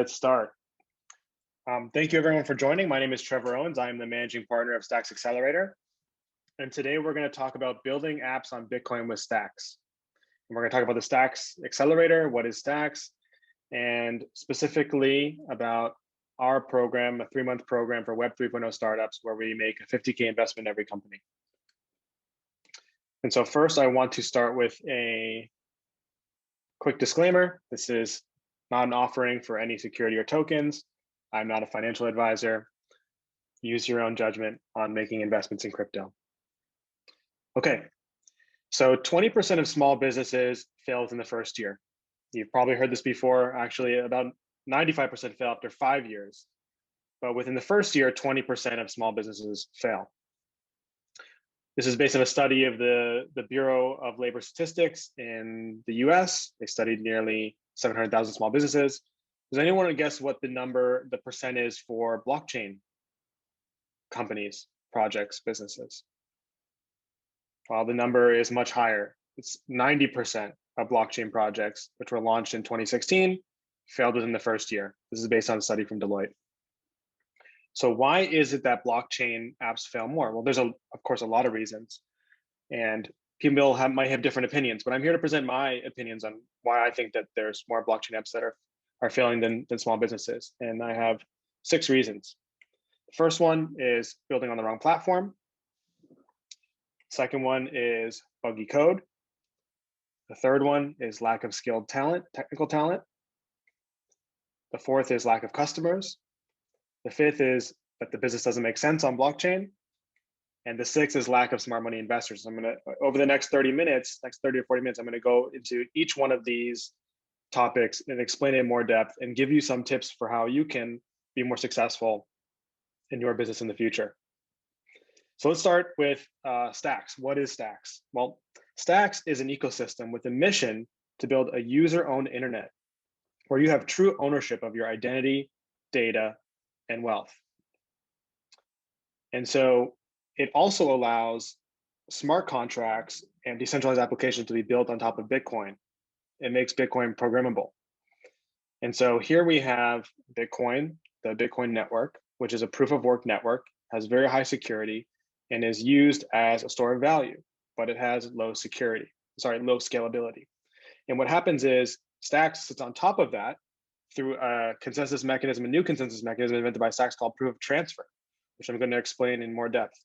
let's start. Thank you everyone for joining. My name is Trevor Owens. I am the managing partner of Stacks Accelerator. And today we're going to talk about building apps on Bitcoin with Stacks. And we're going to talk about the Stacks Accelerator, what is Stacks, and specifically about our program, a 3-month program for Web 3.0 startups where we make a $50K investment in every company. And so first I want to start with a quick disclaimer. This is not an offering for any security or tokens. I'm not a financial advisor. Use your own judgment on making investments in crypto. Okay, so 20% of small businesses fail within the first year. You've probably heard this before. Actually, about 95% fail after 5 years. But within the first year, 20% of small businesses fail. This is based on a study of the Bureau of Labor Statistics in the US. They studied nearly 700,000 small businesses. Does anyone want to guess what the percent is for blockchain companies, projects, businesses? Well, the number is much higher. It's 90% of blockchain projects, which were launched in 2016, failed within the first year. This is based on a study from Deloitte. So why is it that blockchain apps fail more? Well, there's of course a lot of reasons, and people might have different opinions, but I'm here to present my opinions on why I think that there's more blockchain apps that are failing than small businesses. And I have 6 reasons. The first one is building on the wrong platform. Second one is buggy code. The third one is lack of skilled talent, technical talent. The fourth is lack of customers. The fifth is that the business doesn't make sense on blockchain. And the sixth is lack of smart money investors. I'm gonna, over the next 30 or 40 minutes, I'm gonna go into each one of these topics and explain it in more depth and give you some tips for how you can be more successful in your business in the future. So let's start with Stacks. What is Stacks? Well, Stacks is an ecosystem with a mission to build a user-owned internet where you have true ownership of your identity, data, and wealth. And so it also allows smart contracts and decentralized applications to be built on top of Bitcoin. It makes Bitcoin programmable. And so here we have Bitcoin, the Bitcoin network, which is a proof of work network, has very high security, and is used as a store of value, but it has low scalability. And what happens is Stacks sits on top of that through a consensus mechanism, a new consensus mechanism invented by Stacks called proof of transfer, which I'm going to explain in more depth.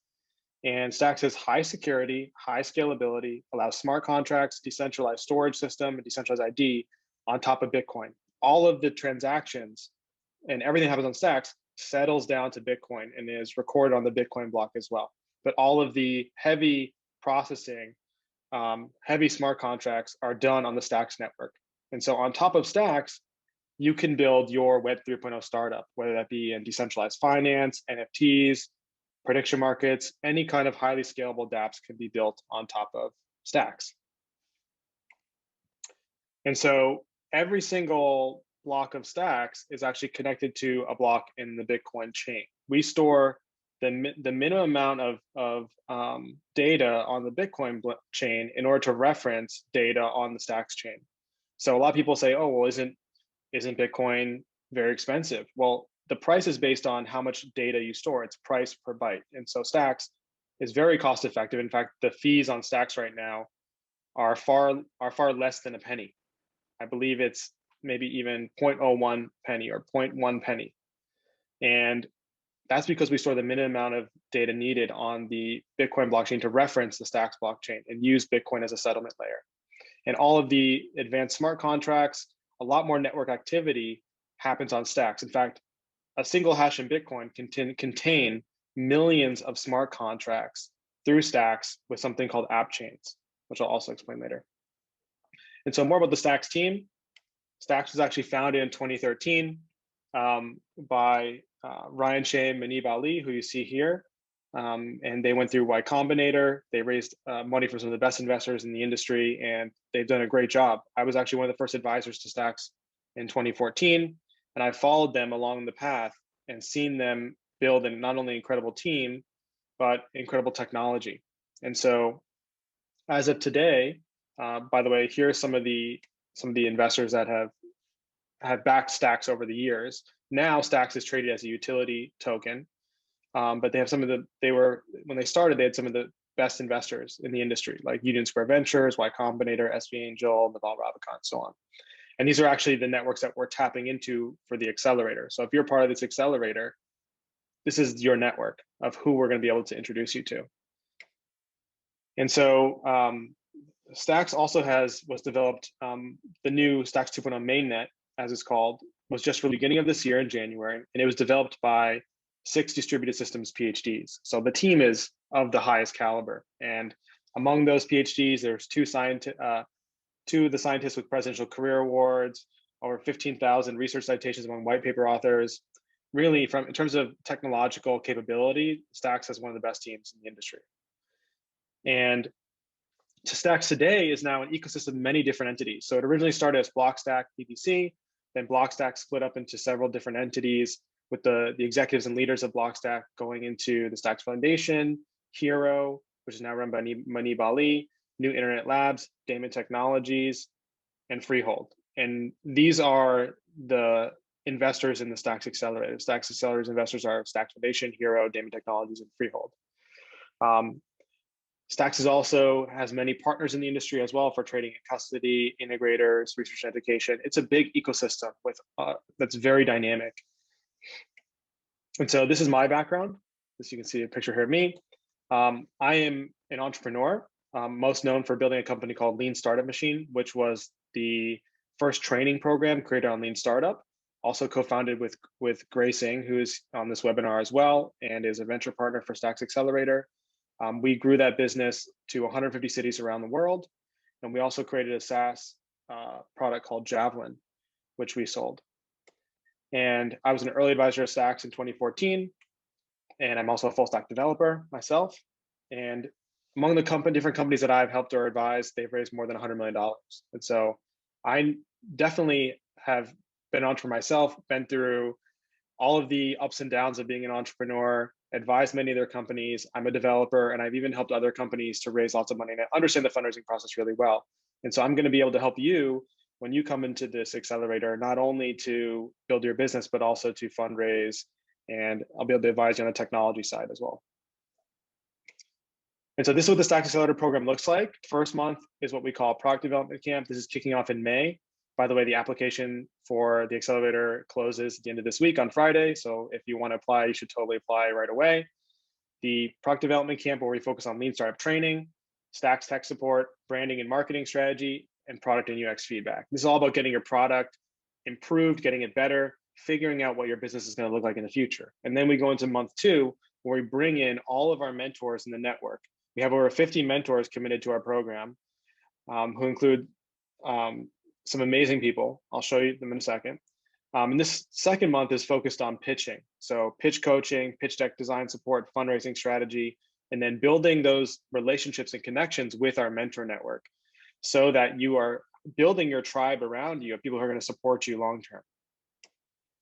And Stacks has high security, high scalability, allows smart contracts, decentralized storage system, and decentralized ID on top of Bitcoin. All of the transactions and everything that happens on Stacks settles down to Bitcoin and is recorded on the Bitcoin block as well. But all of the heavy processing, heavy smart contracts are done on the Stacks network. And so on top of Stacks, you can build your Web 3.0 startup, whether that be in decentralized finance, NFTs, prediction markets, any kind of highly scalable dApps can be built on top of Stacks. And so every single block of Stacks is actually connected to a block in the Bitcoin chain. We store the minimum amount of data on the Bitcoin chain in order to reference data on the Stacks chain. So a lot of people say, oh, well, isn't Bitcoin very expensive? Well, the price is based on how much data you store. It's price per byte. And so Stacks is very cost effective. In fact, the fees on Stacks right now are far less than a penny. I believe it's maybe even 0.01 penny or 0.1 penny. And that's because we store the minimum amount of data needed on the Bitcoin blockchain to reference the Stacks blockchain and use Bitcoin as a settlement layer. And all of the advanced smart contracts, a lot more network activity happens on Stacks. In fact, a single hash in Bitcoin can contain millions of smart contracts through Stacks with something called app chains, which I'll also explain later. And so more about the Stacks team. Stacks was actually founded in 2013 by Ryan Shea and Manib Ali, who you see here. And they went through Y Combinator. They raised money from some of the best investors in the industry, and they've done a great job. I was actually one of the first advisors to Stacks in 2014, and I followed them along the path and seen them build a not only incredible team, but incredible technology. And so as of today, by the way, here are some of the investors that have have backed Stacks over the years. Now Stacks is traded as a utility token, but they have when they started, they had some of the best investors in the industry, like Union Square Ventures, Y Combinator, SV Angel, Naval Ravikant, so on. And these are actually the networks that we're tapping into for the accelerator. So if you're part of this accelerator, this is your network of who we're going to be able to introduce you to. And so Stacks also was developed, the new Stacks 2.0 mainnet, as it's called, was just for the beginning of this year in January, and it was developed by 6 distributed systems PhDs. So the team is of the highest caliber. And among those PhDs, there's two of the scientists with presidential career awards, over 15,000 research citations among white paper authors. Really, in terms of technological capability, Stacks has one of the best teams in the industry. And Stacks today is now an ecosystem of many different entities. So it originally started as Blockstack PPC, then Blockstack split up into several different entities, with the executives and leaders of Blockstack going into the Stacks Foundation, Hero, which is now run by Manib Ali, New Internet Labs, Damon Technologies, and Freehold. And these are the investors in the Stacks Accelerator. Stacks Accelerator's investors are Stacks Foundation, Hero, Damon Technologies, and Freehold. Stacks also has many partners in the industry as well for trading and custody, integrators, research and education. It's a big ecosystem that's very dynamic. And so this is my background. As you can see a picture here of me. I am an entrepreneur, most known for building a company called Lean Startup Machine, which was the first training program created on Lean Startup. Also co-founded with Gray Singh, who is on this webinar as well, and is a venture partner for Stacks Accelerator. We grew that business to 150 cities around the world. And we also created a SaaS product called Javelin, which we sold. And I was an early advisor at Stacks in 2014. And I'm also a full stack developer myself. And among the different companies that I've helped or advised, they've raised more than $100 million. And so I definitely have been an entrepreneur myself, been through all of the ups and downs of being an entrepreneur, advised many of their companies. I'm a developer, and I've even helped other companies to raise lots of money, and I understand the fundraising process really well. And so I'm going to be able to help you when you come into this accelerator, not only to build your business, but also to fundraise. And I'll be able to advise you on the technology side as well. And so this is what the Stacks Accelerator program looks like. First month is what we call Product Development Camp. This is kicking off in May. By the way, the application for the accelerator closes at the end of this week on Friday. So if you want to apply, you should totally apply right away. The Product Development Camp, where we focus on Lean Startup training, Stacks tech support, branding and marketing strategy, and product and UX feedback. This is all about getting your product improved, getting it better, figuring out what your business is going to look like in the future. And then we go into month 2, where we bring in all of our mentors in the network. We have over 50 mentors committed to our program, who include some amazing people. I'll show you them in a second. And this second month is focused on pitching. So pitch coaching, pitch deck design support, fundraising strategy, and then building those relationships and connections with our mentor network so that you are building your tribe around you of people who are going to support you long-term.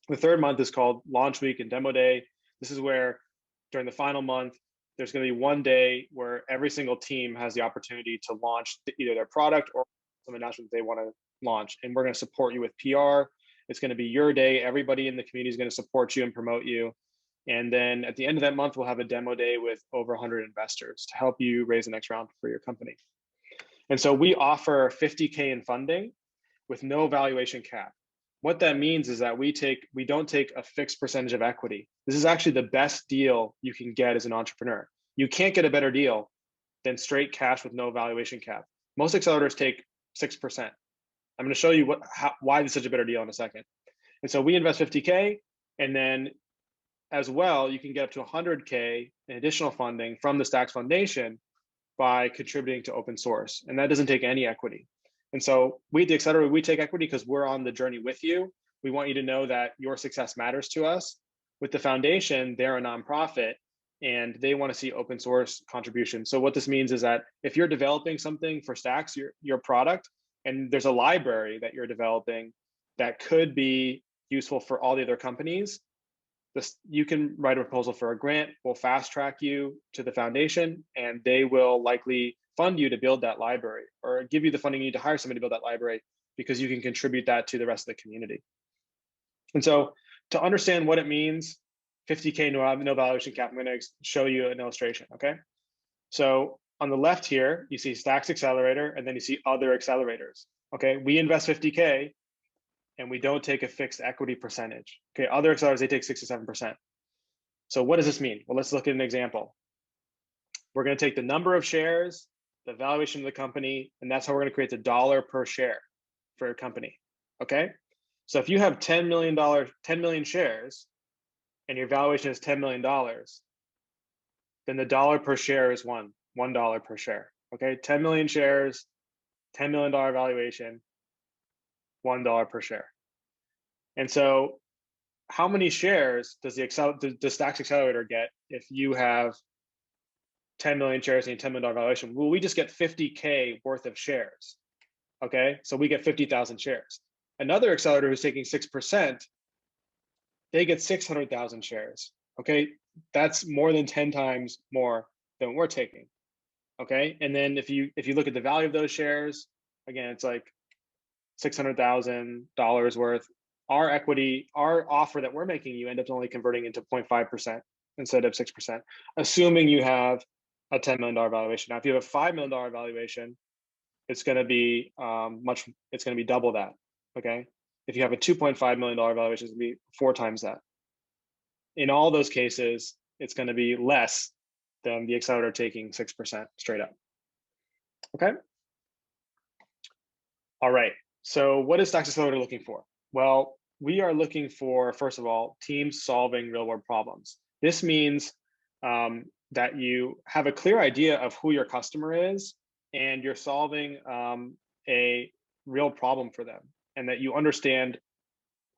The third month is called Launch Week and Demo Day. This is where during the final month, there's going to be one day where every single team has the opportunity to launch either their product or some announcement they want to launch. And we're going to support you with PR. It's going to be your day. Everybody in the community is going to support you and promote you. And then at the end of that month, we'll have a demo day with over 100 investors to help you raise the next round for your company. And so we offer $50K in funding with no valuation cap. What that means is that we don't take a fixed percentage of equity. This is actually the best deal you can get as an entrepreneur. You can't get a better deal than straight cash with no valuation cap. Most accelerators take 6%. I'm going to show you why this is such a better deal in a second. And so we invest 50K, and then as well, you can get up to 100K in additional funding from the Stacks Foundation by contributing to open source. And that doesn't take any equity. And so we at the Accelerator, we take equity because we're on the journey with you. We want you to know that your success matters to us. With the foundation, they're a nonprofit and they want to see open source contributions. So what this means is that if you're developing something for Stacks, your product, and there's a library that you're developing that could be useful for all the other companies, you can write a proposal for a grant. We'll fast track you to the foundation, and they will likely fund you to build that library or give you the funding you need to hire somebody to build that library because you can contribute that to the rest of the community. And so to understand what it means, 50K no valuation cap, I'm going to show you an illustration, okay? So on the left here, you see Stacks Accelerator, and then you see other accelerators, okay? We invest 50K, and we don't take a fixed equity percentage. Okay, other accelerators, they take 6 to 7%. So what does this mean? Well, let's look at an example. We're going to take the number of shares, the valuation of the company, and that's how we're going to create the dollar per share for a company, okay? So if you have $10 million shares, and your valuation is $10 million, then the dollar per share is $1 per share, okay? 10 million shares, $10 million valuation, $1 per share. And so how many shares does the Stacks Accelerator get if you have 10 million shares and a $10 million valuation? Well, we just get 50K worth of shares, okay? So we get 50,000 shares. Another accelerator who's taking 6%, they get 600,000 shares, okay? That's more than 10 times more than we're taking, okay? And then if you look at the value of those shares, again, it's like $600,000 worth. Our equity, our offer that we're making, you end up only converting into 0.5% instead of 6%, assuming you have a $10 million valuation. Now, if you have a $5 million valuation, it's going to be it's going to be double that, okay? If you have a $2.5 million valuation, it's going to be 4 times that. In all those cases, it's going to be less than the accelerator taking 6% straight up, okay? All right, so what is Stacks Accelerator looking for? Well, we are looking for, first of all, teams solving real world problems. This means that you have a clear idea of who your customer is and you're solving a real problem for them, and that you understand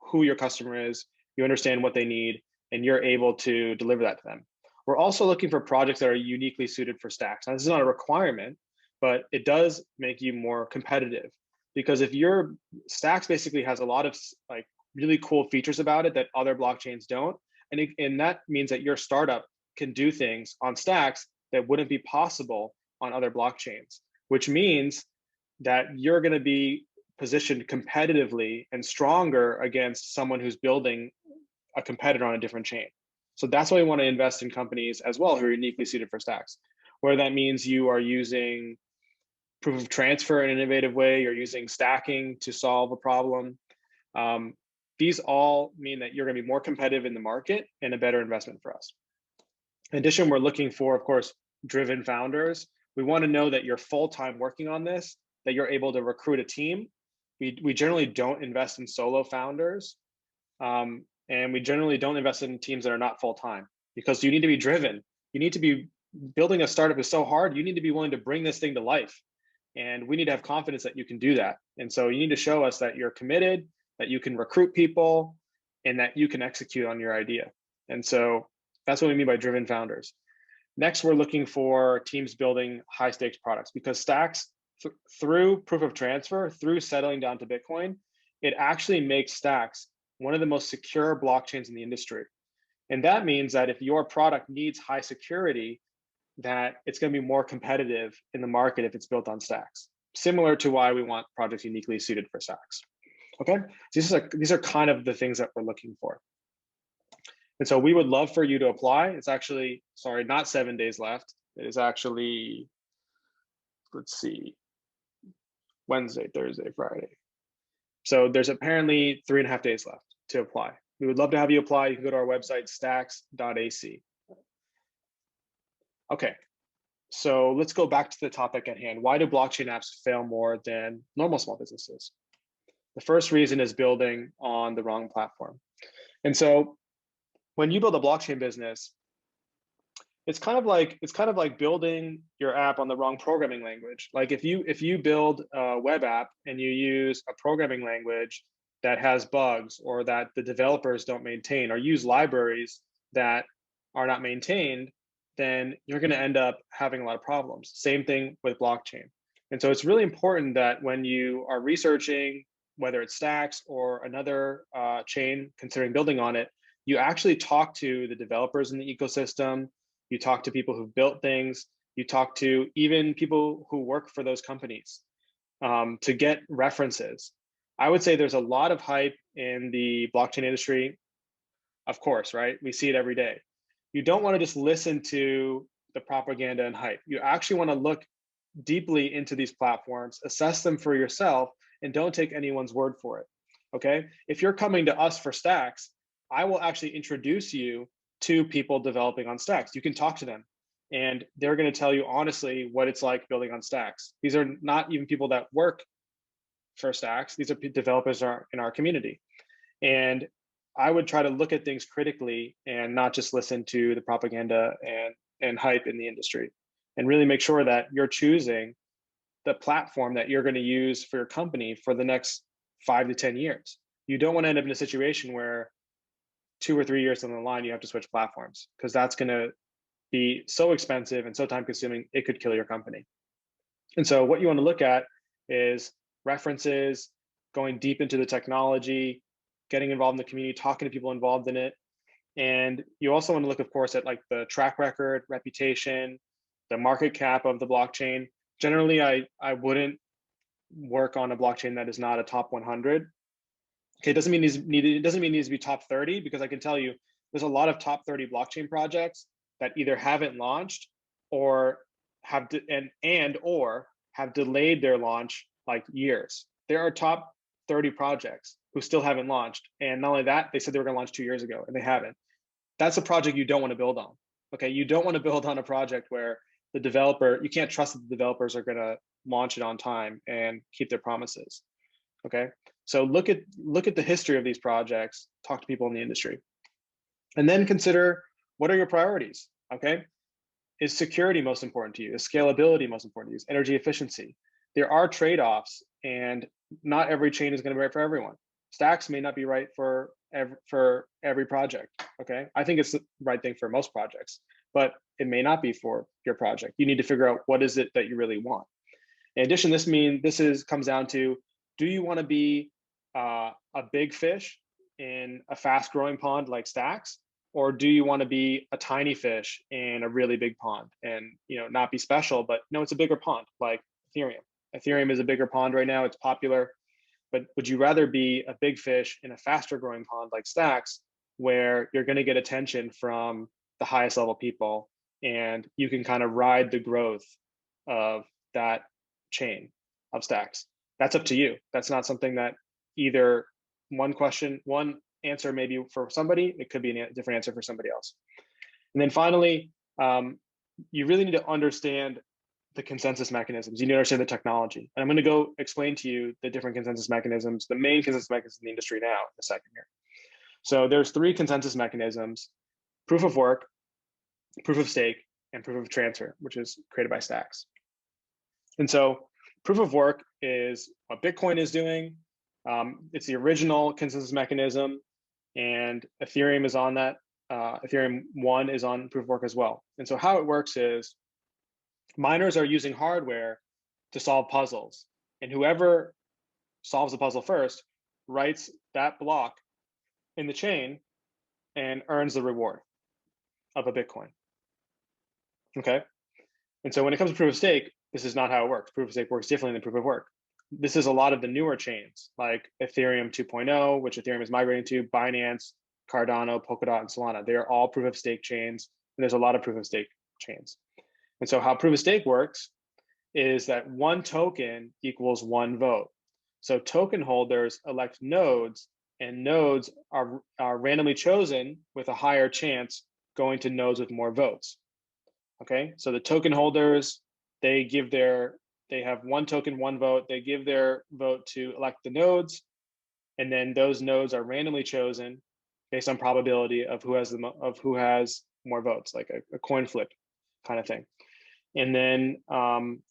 who your customer is, you understand what they need, and you're able to deliver that to them. We're also looking for projects that are uniquely suited for Stacks. Now, this is not a requirement, but it does make you more competitive, because if your Stacks basically has a lot of like really cool features about it that other blockchains don't, and that means that your startup can do things on Stacks that wouldn't be possible on other blockchains, which means that you're going to be positioned competitively and stronger against someone who's building a competitor on a different chain. So that's why we want to invest in companies as well who are uniquely suited for Stacks, where that means you are using proof of transfer in an innovative way, you're using stacking to solve a problem. These all mean that you're going to be more competitive in the market and a better investment for us. In addition, we're looking for, of course, driven founders. We want to know that you're full-time working on this, that you're able to recruit a team. We generally don't invest in solo founders. And we generally don't invest in teams that are not full-time, because you need to be driven. You need to be building a startup is so hard. You need to be willing to bring this thing to life. And we need to have confidence that you can do that. And so you need to show us that you're committed, that you can recruit people, and that you can execute on your idea. And so that's what we mean by driven founders. Next, we're looking for teams building high stakes products, because Stacks, through proof of transfer, through settling down to Bitcoin, it actually makes Stacks one of the most secure blockchains in the industry. And that means that if your product needs high security, that it's going to be more competitive in the market if it's built on Stacks, similar to why we want projects uniquely suited for Stacks. Okay, these are kind of the things that we're looking for. And so we would love for you to apply. It's actually, sorry, not 7 days left. It is actually, let's see, Wednesday, Thursday, Friday. So there's apparently 3.5 days left to apply. We would love to have you apply. You can go to our website, stacks.ac. Okay, so let's go back to the topic at hand. Why do blockchain apps fail more than normal small businesses? The first reason is building on the wrong platform. And so when you build a blockchain business, it's kind of like building your app on the wrong programming language. Like if you build a web app and you use a programming language that has bugs, or that the developers don't maintain, or use libraries that are not maintained, then you're going to end up having a lot of problems. Same thing with blockchain. And so it's really important that when you are researching, whether it's Stacks or another chain considering building on it, you actually talk to the developers in the ecosystem, you talk to people who've built things, you talk to even people who work for those companies to get references. I would say there's a lot of hype in the blockchain industry. Of course, right? We see it every day. You don't want to just listen to the propaganda and hype. You actually want to look deeply into these platforms, assess them for yourself, and don't take anyone's word for it. Okay? If you're coming to us for Stacks, I will actually introduce you to people developing on Stacks. You can talk to them, and they're going to tell you honestly what it's like building on Stacks. These are not even people that work for Stacks. These are developers in our community. And I would try to look at things critically and not just listen to the propaganda and hype in the industry, and really make sure that you're choosing the platform that you're going to use for your company for the next 5 to 10 years. You don't want to end up in a situation where 2 or 3 years down the line, you have to switch platforms, because that's going to be so expensive and so time consuming, it could kill your company. And so what you want to look at is references, going deep into the technology, getting involved in the community, talking to people involved in it. And you also want to look, of course, at like the track record, reputation, the market cap of the blockchain. Generally, I wouldn't work on a blockchain that is not a top 100. Okay, it doesn't mean it doesn't mean it needs to be top 30, because I can tell you there's a lot of top 30 blockchain projects that either haven't launched or have or have delayed their launch like years. There are top 30 projects who still haven't launched, and not only that, they said they were going to launch 2 years ago and they haven't. That's a project you don't want to build on. Okay, you don't want to build on a project where the developer, you can't trust that the developers are going to launch it on time and keep their promises. Okay, so look at the history of these projects, talk to people in the industry, and then consider, what are your priorities? Okay, is security most important to you? Is scalability most important to you? Is energy efficiency? There are trade-offs, and not every chain is going to be right for everyone. Stacks may not be right for every project. Okay, I think it's the right thing for most projects, but it may not be for your project. You need to figure out what is it that you really want. In addition, comes down to, do you want to be a big fish in a fast-growing pond like Stacks, or do you want to be a tiny fish in a really big pond and not be special, but no, it's a bigger pond like Ethereum. Ethereum is a bigger pond right now. It's popular. But would you rather be a big fish in a faster growing pond like Stacks, where you're going to get attention from the highest level people and you can kind of ride the growth of that chain of Stacks? That's up to you. That's not something that either one answer maybe for somebody, it could be a different answer for somebody else. And then finally, you really need to understand the consensus mechanisms. You need to understand the technology. And I'm going to go explain to you the different consensus mechanisms, the main consensus mechanisms in the industry now in a second here. So there's 3 consensus mechanisms: proof of work, proof of stake, and proof of transfer, which is created by Stacks. And so proof of work is what Bitcoin is doing. It's the original consensus mechanism, and Ethereum is on that. Ethereum 1 is on proof of work as well. And so how it works is, miners are using hardware to solve puzzles, and whoever solves the puzzle first writes that block in the chain and earns the reward of a Bitcoin. Okay, and so when it comes to proof of stake, this is not how it works. Proof of stake works differently than proof of work. This is a lot of the newer chains like Ethereum 2.0, which Ethereum is migrating to, Binance, Cardano, Polkadot, and Solana. They are all proof of stake chains, and there's a lot of proof of stake chains. And so how proof of stake works is that 1 token equals 1 vote. So token holders elect nodes, and nodes are randomly chosen with a higher chance going to nodes with more votes. Okay, so the token holders, they have 1 token, 1 vote. They give their vote to elect the nodes, and then those nodes are randomly chosen based on probability of who has more votes, like a coin flip kind of thing. And then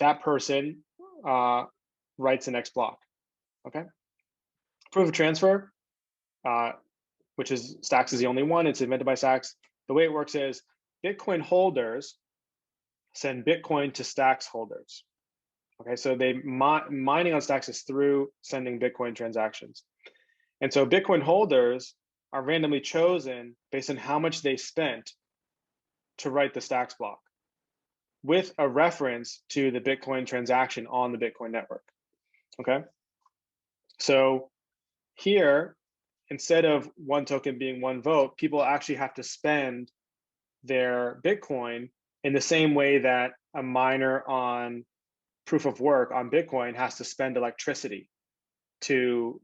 that person writes the next block. Okay. Proof of transfer, which is Stacks is the only one. It's invented by Stacks. The way it works is Bitcoin holders send Bitcoin to Stacks holders. Okay, so mining on Stacks is through sending Bitcoin transactions. And so Bitcoin holders are randomly chosen based on how much they spent to write the Stacks block, with a reference to the Bitcoin transaction on the Bitcoin network. Okay, so Here, instead of one token being one vote, people actually have to spend their Bitcoin in the same way that a miner on proof of work on Bitcoin has to spend electricity to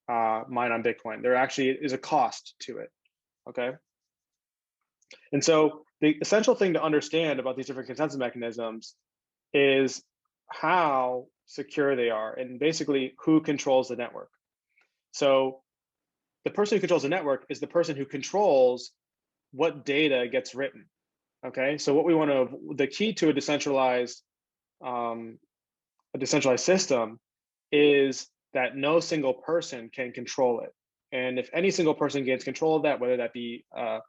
mine on Bitcoin. There actually is a cost to it. Okay. And so the essential thing to understand about these different consensus mechanisms is how secure they are and basically who controls the network. So the person who controls the network is the person who controls what data gets written. Okay, so what we want to, the key to a decentralized system is that no single person can control it. And if any single person gains control of that, whether that be a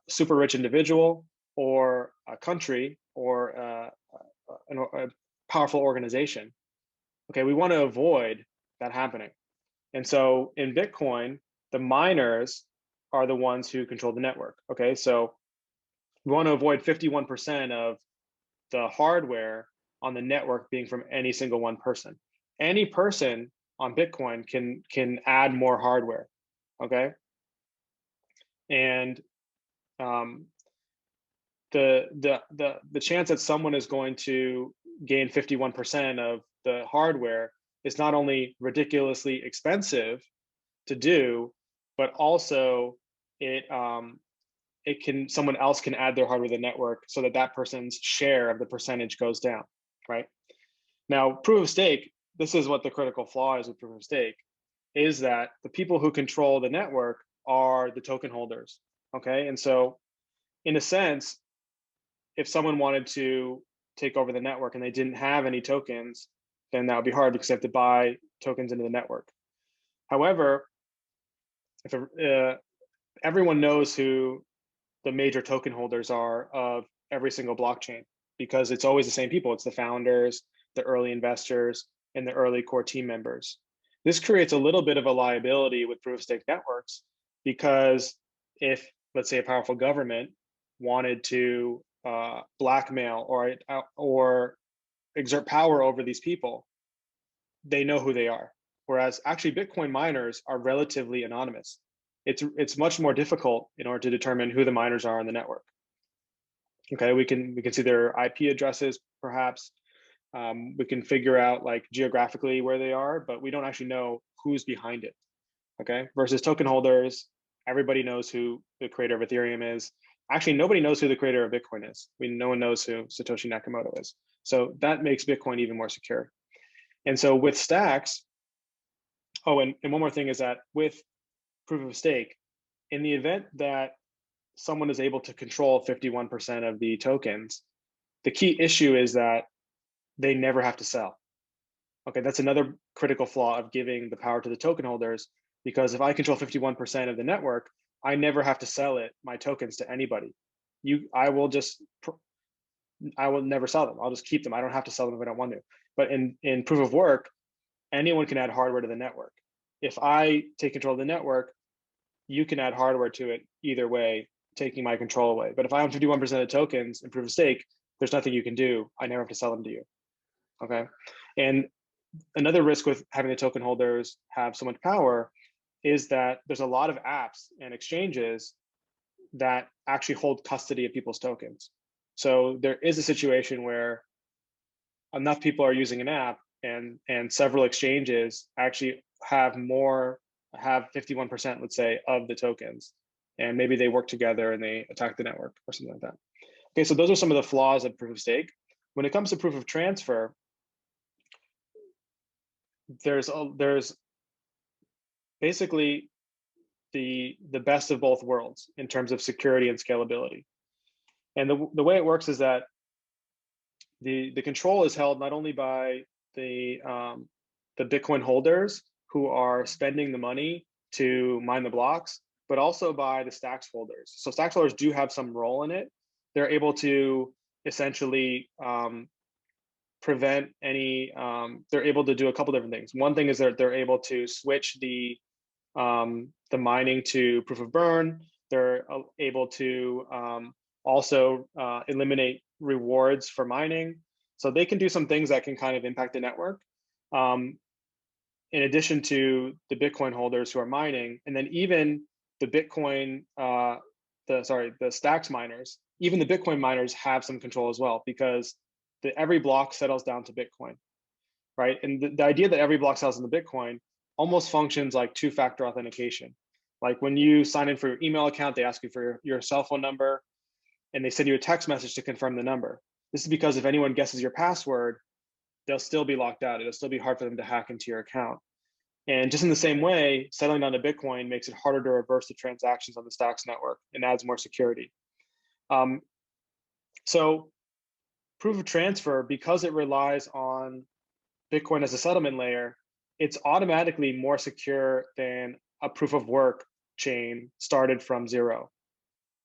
super rich individual or a country or a powerful organization, okay, we want to avoid that happening. And so in Bitcoin, the miners are the ones who control the network. Okay, so we want to avoid 51% of the hardware on the network being from any single one person. Any person on Bitcoin can add more hardware. Okay, and the chance that someone is going to gain 51% of the hardware is not only ridiculously expensive to do, but also someone else can add their hardware to the network so that that person's share of the percentage goes down, right? Now, proof of stake, this is what the critical flaw is with proof of stake, is that the people who control the network are the token holders, okay? And so in a sense, if someone wanted to take over the network and they didn't have any tokens, then that would be hard because they have to buy tokens into the network. However, if everyone knows who the major token holders are of every single blockchain, because it's always the same people. It's the founders, the early investors, and the early core team members. This creates a little bit of a liability with proof of stake networks, because if, let's say, a powerful government wanted to blackmail or exert power over these people, they know who they are. Whereas actually Bitcoin miners are relatively anonymous. It's much more difficult in order to determine who the miners are on the network. Okay, we can see their IP addresses, perhaps. We can figure out like geographically where they are, but we don't actually know who's behind it. Okay, versus token holders, everybody knows who the creator of Ethereum is. Actually, nobody knows who the creator of Bitcoin is. No one knows who Satoshi Nakamoto is. So that makes Bitcoin even more secure. And so with Stacks, oh, and one more thing is that with proof of stake, in the event that someone is able to control 51% of the tokens, the key issue is that they never have to sell. Okay, that's another critical flaw of giving the power to the token holders, because if I control 51% of the network, I never have to sell my tokens to anybody. I will never sell them. I'll just keep them. I don't have to sell them if I don't want to. But in proof of work, anyone can add hardware to the network. If I take control of the network, you can add hardware to it either way, taking my control away. But if I own 51% of the tokens in proof of stake, there's nothing you can do. I never have to sell them to you. Okay. And another risk with having the token holders have so much power is that there's a lot of apps and exchanges that actually hold custody of people's tokens. So there is a situation where enough people are using an app and several exchanges actually have 51%, let's say, of the tokens. And maybe they work together and they attack the network or something like that. Okay, so those are some of the flaws of proof of stake. When it comes to proof of transfer, there's basically the best of both worlds in terms of security and scalability. And the way it works is that the control is held not only by the Bitcoin holders who are spending the money to mine the blocks, but also by the Stacks holders. So Stacks holders do have some role in it. They're able to essentially prevent any, they're able to do a couple different things. One thing is that they're able to switch the mining to proof of burn. They're able to also eliminate rewards for mining. So they can do some things that can kind of impact the network. in addition to the Bitcoin holders who are mining, and then even the Bitcoin, the Stacks miners, even the Bitcoin miners have some control as well, because every block settles down to Bitcoin, right? And the idea that every block settles into Bitcoin almost functions like two-factor authentication. Like when you sign in for your email account, they ask you for your cell phone number, and they send you a text message to confirm the number. This is because if anyone guesses your password, they'll still be locked out. It'll still be hard for them to hack into your account. And just in the same way, settling down to Bitcoin makes it harder to reverse the transactions on the Stacks network and adds more security. So proof of transfer, because it relies on Bitcoin as a settlement layer, it's automatically more secure than a proof of work chain started from zero.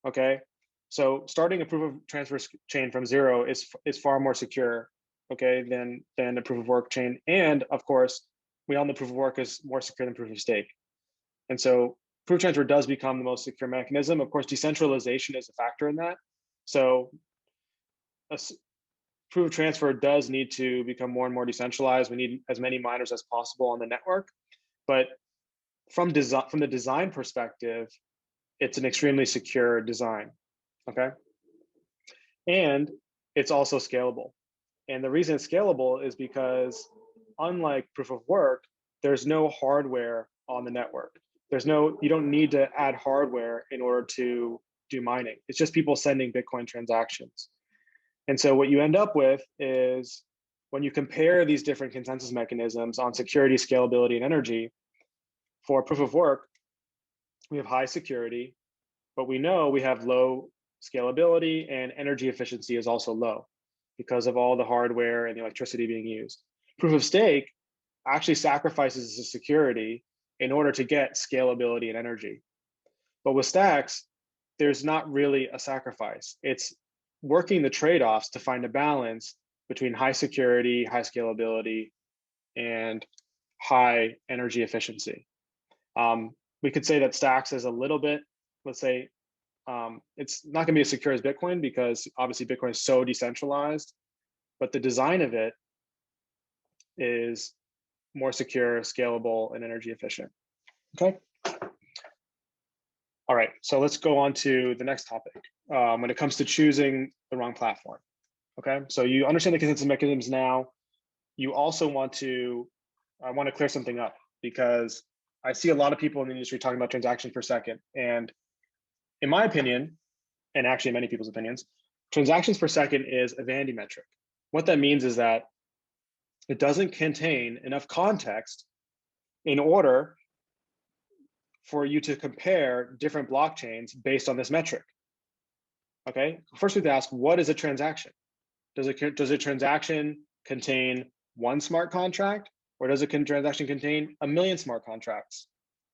Okay, so starting a proof of transfer chain from zero is far more secure, okay, than a proof of work chain. And of course, we all know proof of work is more secure than proof of stake. And so proof of transfer does become the most secure mechanism. Of course, decentralization is a factor in that. So proof of transfer does need to become more and more decentralized. We need as many miners as possible on the network. But from the design perspective, it's an extremely secure design, okay? And it's also scalable. And the reason it's scalable is because unlike proof of work, there's no hardware on the network. You don't need to add hardware in order to do mining. It's just people sending Bitcoin transactions. And so what you end up with is when you compare these different consensus mechanisms on security, scalability, and energy, for proof of work, we have high security, but we know we have low scalability, and energy efficiency is also low because of all the hardware and the electricity being used. Proof of stake actually sacrifices the security in order to get scalability and energy. But with Stacks, there's not really a sacrifice. It's working the trade-offs to find a balance between high security, high scalability, and high energy efficiency. We could say that Stacks is a little bit, let's say, it's not going to be as secure as Bitcoin because obviously Bitcoin is so decentralized, but the design of it is more secure, scalable, and energy efficient. Okay. All right, so let's go on to the next topic when it comes to choosing the wrong platform. Okay, so you understand the consensus mechanisms now. You also I want to clear something up because I see a lot of people in the industry talking about transactions per second. And in my opinion, and actually many people's opinions, transactions per second is a vanity metric. What that means is that it doesn't contain enough context in order for you to compare different blockchains based on this metric. Okay, first we have to ask, what is a transaction? Does a transaction contain one smart contract, or does a transaction contain a million smart contracts?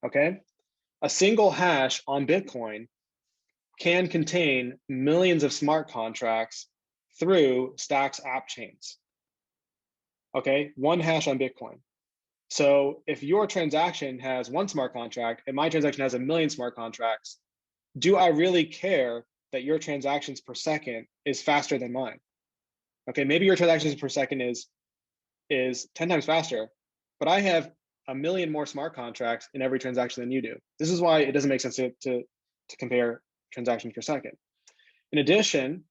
Okay, a single hash on Bitcoin can contain millions of smart contracts through Stacks app chains. Okay, one hash on Bitcoin. So if your transaction has one smart contract and my transaction has a million smart contracts, do I really care that your transactions per second is faster than mine? Okay, maybe your transactions per second is 10 times faster, but I have a million more smart contracts in every transaction than you do. This is why it doesn't make sense to compare transactions per second. In addition,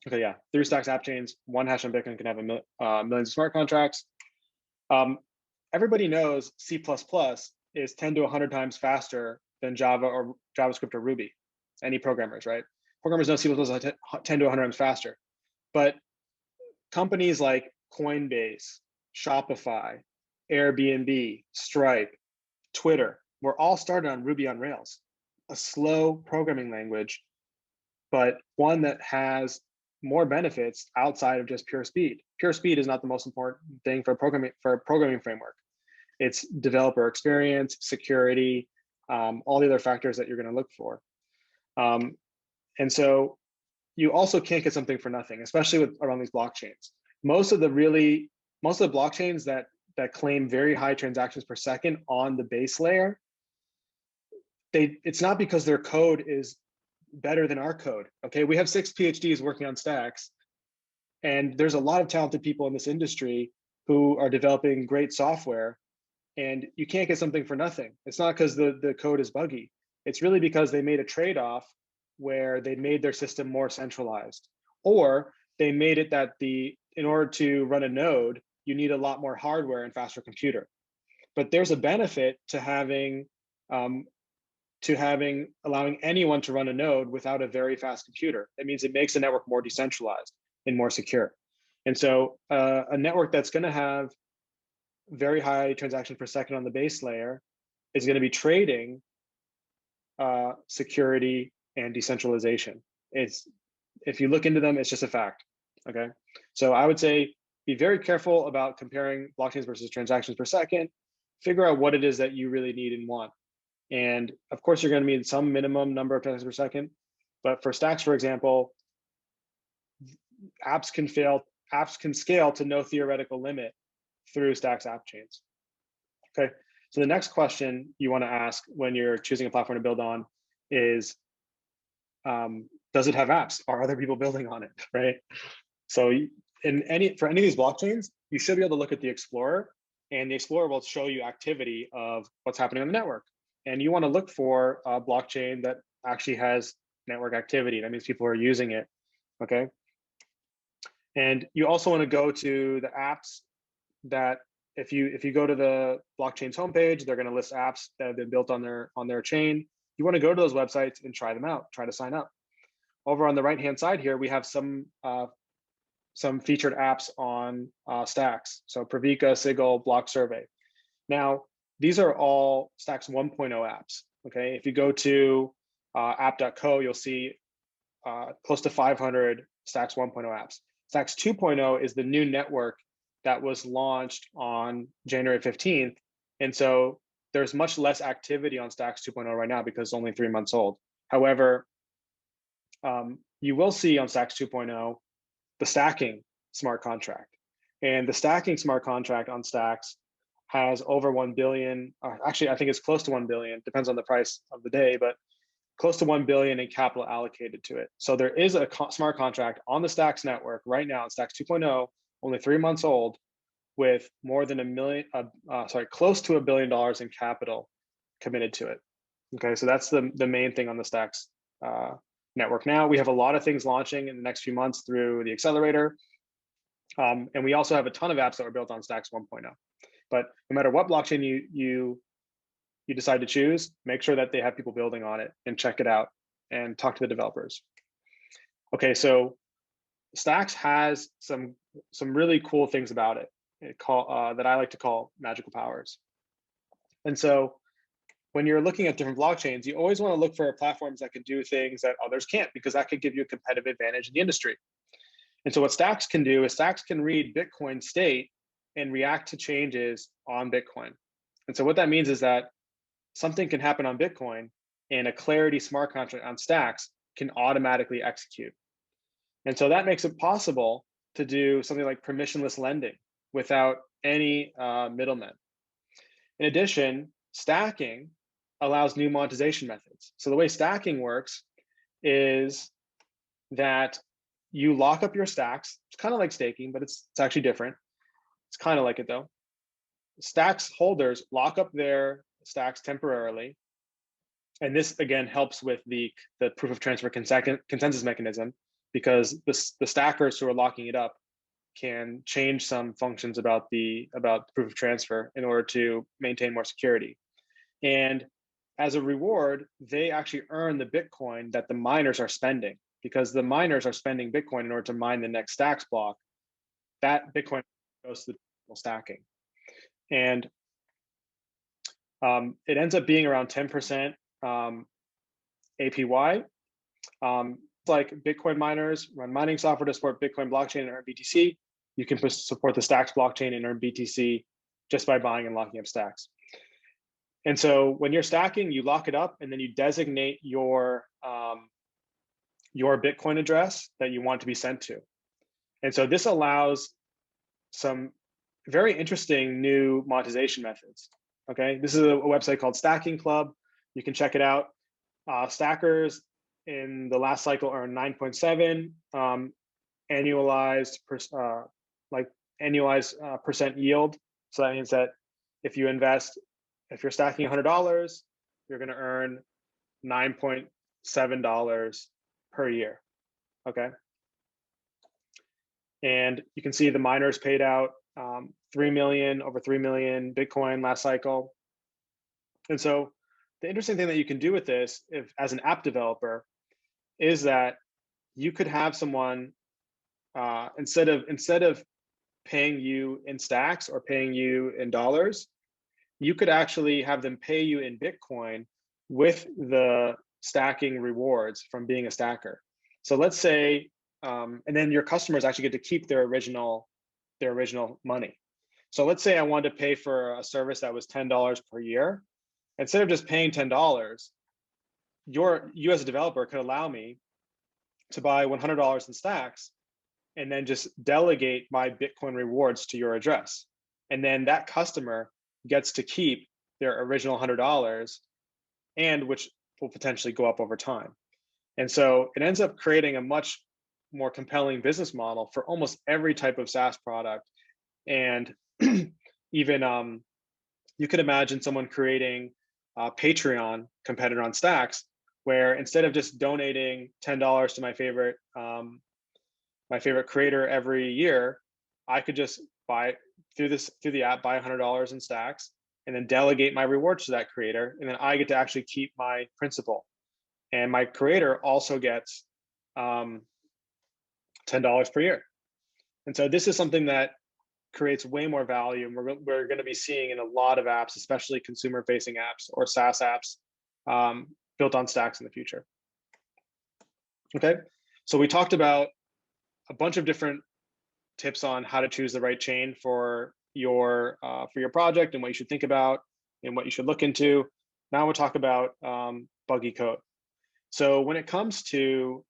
okay, yeah, through Stacks app chains, one hash on Bitcoin can have millions of smart contracts. Everybody knows C++ is 10 to 100 times faster than Java or JavaScript or Ruby. Any programmers, right? Programmers know C++ is 10 to 100 times faster. But companies like Coinbase, Shopify, Airbnb, Stripe, Twitter were all started on Ruby on Rails, a slow programming language, but one that has more benefits outside of just pure speed. Pure speed is not the most important thing for a programming framework. It's developer experience, security, all the other factors that you're going to look for. And so you also can't get something for nothing, especially around these blockchains. Most of the blockchains that claim very high transactions per second on the base layer, it's not because their code is better than our code. Okay, we have 6 PhDs working on Stacks, and there's a lot of talented people in this industry who are developing great software, And you can't get something for nothing. It's not because the code is buggy. It's really because they made a trade-off where they made their system more centralized, or they made it that in order to run a node, you need a lot more hardware and faster computer. But there's a benefit to allowing anyone to run a node without a very fast computer. That means it makes the network more decentralized and more secure. And so a network that's going to have very high transactions per second on the base layer is going to be trading security and decentralization. If you look into them, it's just a fact. Okay, so I would say be very careful about comparing blockchains versus transactions per second. Figure out what it is that you really need and want. And of course, you're going to need some minimum number of transactions per second. But for Stacks, for example, apps can scale to no theoretical limit through Stacks app chains. Okay, so the next question you want to ask when you're choosing a platform to build on is, does it have apps? Are other people building on it, right? So for any of these blockchains, you should be able to look at the Explorer, and the Explorer will show you activity of what's happening on the network. And you want to look for a blockchain that actually has network activity. That means people are using it, okay? And you also want to go to the apps that, if you go to the blockchain's homepage, they're going to list apps that have been built on their chain. You want to go to those websites and try them out, try to sign up. Over on the right-hand side here, we have some featured apps on Stacks. So Pravika, Sigil, Block Survey. Now, these are all Stacks 1.0 apps, okay? If you go to app.co, you'll see close to 500 Stacks 1.0 apps. Stacks 2.0 is the new network that was launched on January 15th. And so there's much less activity on Stacks 2.0 right now because it's only 3 months old. However, you will see on Stacks 2.0 the stacking smart contract. And the stacking smart contract on Stacks has over 1 billion, actually, I think it's close to 1 billion, depends on the price of the day, but close to 1 billion in capital allocated to it. So there is a smart contract on the Stacks network right now in Stacks 2.0, only 3 months old, with more than close to $1 billion in capital committed to it. Okay, so that's the main thing on the Stacks network. Now we have a lot of things launching in the next few months through the accelerator. And we also have a ton of apps that were built on Stacks 1.0. But no matter what blockchain you decide to choose, make sure that they have people building on it and check it out and talk to the developers. Okay, so Stacks has some really cool things about it that I like to call magical powers. And so when you're looking at different blockchains, you always want to look for platforms that can do things that others can't, because that could give you a competitive advantage in the industry. And so what Stacks can do is Stacks can read Bitcoin state and react to changes on Bitcoin. And so what that means is that something can happen on Bitcoin and a Clarity smart contract on Stacks can automatically execute. And so that makes it possible to do something like permissionless lending without any middlemen. In addition, stacking allows new monetization methods. So the way stacking works is that you lock up your stacks. It's kind of like staking, but it's actually different. It's kind of like it though. Stacks holders lock up their stacks temporarily. And this again helps with the proof of transfer consensus mechanism, because the stackers who are locking it up can change some functions about the proof of transfer in order to maintain more security. And as a reward, they actually earn the Bitcoin that the miners are spending, because the miners are spending Bitcoin in order to mine the next Stacks block. That Bitcoin goes to the stacking. And it ends up being around 10% APY. Like Bitcoin miners run mining software to support Bitcoin blockchain and earn BTC. You can support the Stacks blockchain and earn BTC just by buying and locking up stacks. And so when you're stacking, you lock it up and then you designate your Bitcoin address that you want to be sent to. And so this allows some very interesting new monetization methods. Okay, this is a website called Stacking Club. You can check it out. Stackers in the last cycle earned 9.7 annualized percent yield. So that means that if you're stacking $100, you're going to earn $9.7 per year. Okay. And you can see the miners paid out over 3 million Bitcoin last cycle. And so the interesting thing that you can do with this, if as an app developer, is that you could have someone instead of paying you in stacks or paying you in dollars, you could actually have them pay you in Bitcoin with the stacking rewards from being a stacker. So let's say, and then your customers actually get to keep their original money. So let's say I wanted to pay for a service that was $10 per year. Instead of just paying $10, you as a developer could allow me to buy $100 in stacks and then just delegate my Bitcoin rewards to your address. And then that customer gets to keep their original $100, and which will potentially go up over time. And so it ends up creating a much more compelling business model for almost every type of SaaS product. And even you could imagine someone creating a Patreon competitor on Stacks, where instead of just donating $10 to my favorite creator every year, I could just buy through the app, buy $100 in Stacks, and then delegate my rewards to that creator, and then I get to actually keep my principal, and my creator also gets $10 per year. And so this is something that creates way more value, and we're going to be seeing in a lot of apps, especially consumer-facing apps or SaaS apps built on Stacks in the future. Okay, so we talked about a bunch of different tips on how to choose the right chain for your project and what you should think about and what you should look into. Now we'll talk about Buggy Code. So when it comes to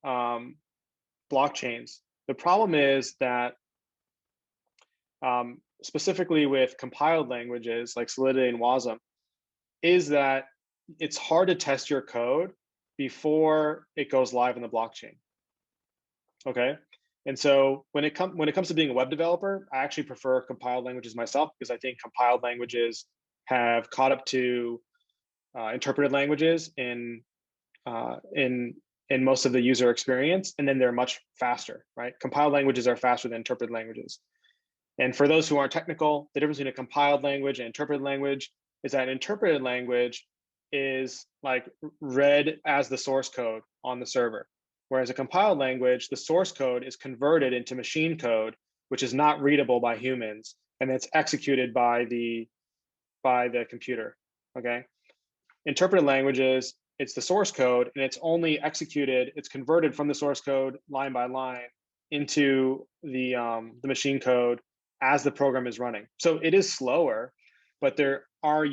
blockchains, the problem is that specifically with compiled languages like Solidity and Wasm, is that it's hard to test your code before it goes live in the blockchain. Okay, and so when it comes to being a web developer, I actually prefer compiled languages myself, because I think compiled languages have caught up to interpreted languages in most of the user experience, and then they're much faster, right? Compiled languages are faster than interpreted languages. And for those who aren't technical, the difference between a compiled language and interpreted language is that an interpreted language is like read as the source code on the server. Whereas a compiled language, the source code is converted into machine code, which is not readable by humans, and it's executed by the computer, okay? Interpreted languages, it's the source code, and it's only executed, it's converted from the source code line by line into the machine code as the program is running. So it is slower, but there are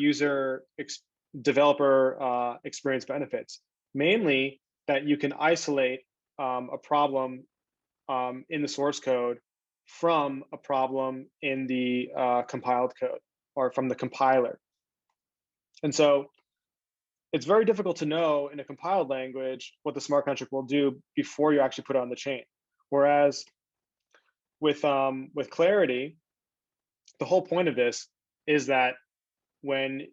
developer experience benefits, mainly that you can isolate a problem in the source code from a problem in the compiled code or from the compiler. And so it's very difficult to know in a compiled language what the smart contract will do before you actually put it on the chain. Whereas with Clarity, the whole point of this is that when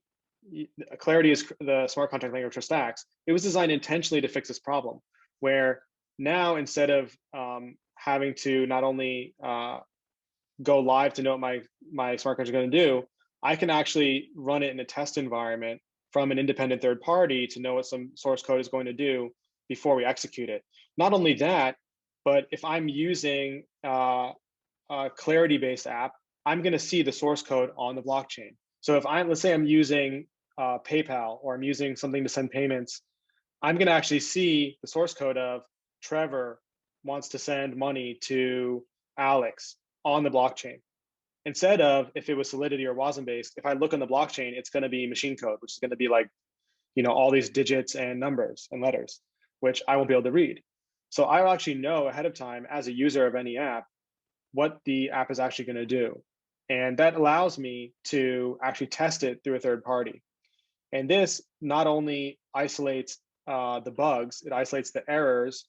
Clarity is the smart contract language for Stacks, it was designed intentionally to fix this problem, where now instead of having to not only go live to know what my smart contract is going to do, I can actually run it in a test environment from an independent third party to know what some source code is going to do before we execute it. Not only that, but if I'm using a Clarity-based app, I'm going to see the source code on the blockchain. So if let's say I'm using PayPal, or I'm using something to send payments, I'm going to actually see the source code of Trevor wants to send money to Alex on the blockchain. Instead of, if it was Solidity or Wasm based, if I look on the blockchain, it's going to be machine code, which is going to be like, all these digits and numbers and letters, which I won't be able to read. So I'll actually know ahead of time as a user of any app what the app is actually going to do. And that allows me to actually test it through a third party. And this not only isolates the bugs, it isolates the errors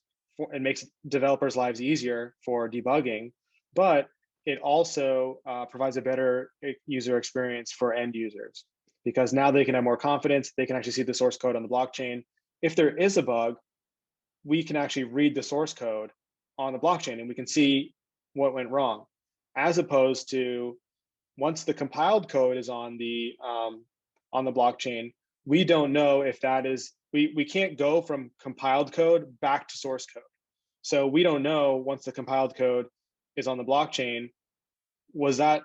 and makes developers' lives easier for debugging, but it also provides a better user experience for end users, because now they can have more confidence. They can actually see the source code on the blockchain. If there is a bug, we can actually read the source code on the blockchain and we can see what went wrong, as opposed to once the compiled code is on the blockchain, we don't know if that is, we can't go from compiled code back to source code. So we don't know once the compiled code is on the blockchain, was that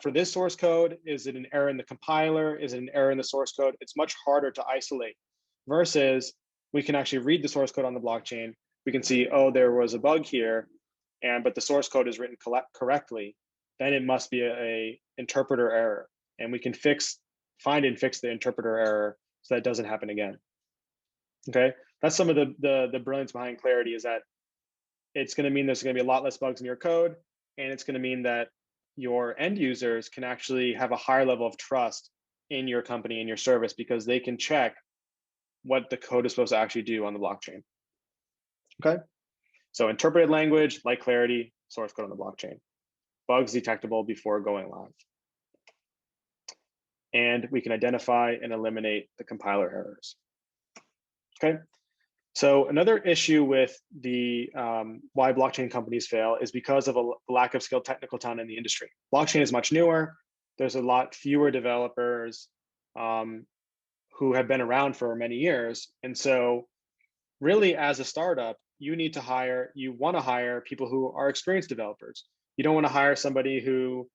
for this source code? Is it an error in the compiler? Is it an error in the source code? It's much harder to isolate versus we can actually read the source code on the blockchain. We can see, oh, there was a bug here, but the source code is written correctly. Then it must be a interpreter error, and we can find and fix the interpreter error so that it doesn't happen again. Okay, that's some of the brilliance behind Clarity, is that it's going to mean there's going to be a lot less bugs in your code, and it's going to mean that your end users can actually have a higher level of trust in your company and your service, because they can check what the code is supposed to actually do on the blockchain. Okay, so interpreted language like Clarity, source code on the blockchain, bugs detectable before going live, and we can identify and eliminate the compiler errors. Okay, so another issue with the why blockchain companies fail is because of a lack of skilled technical talent in the industry. Blockchain is much newer. There's a lot fewer developers who have been around for many years. And so really, as a startup, you want to hire people who are experienced developers. You don't want to hire somebody who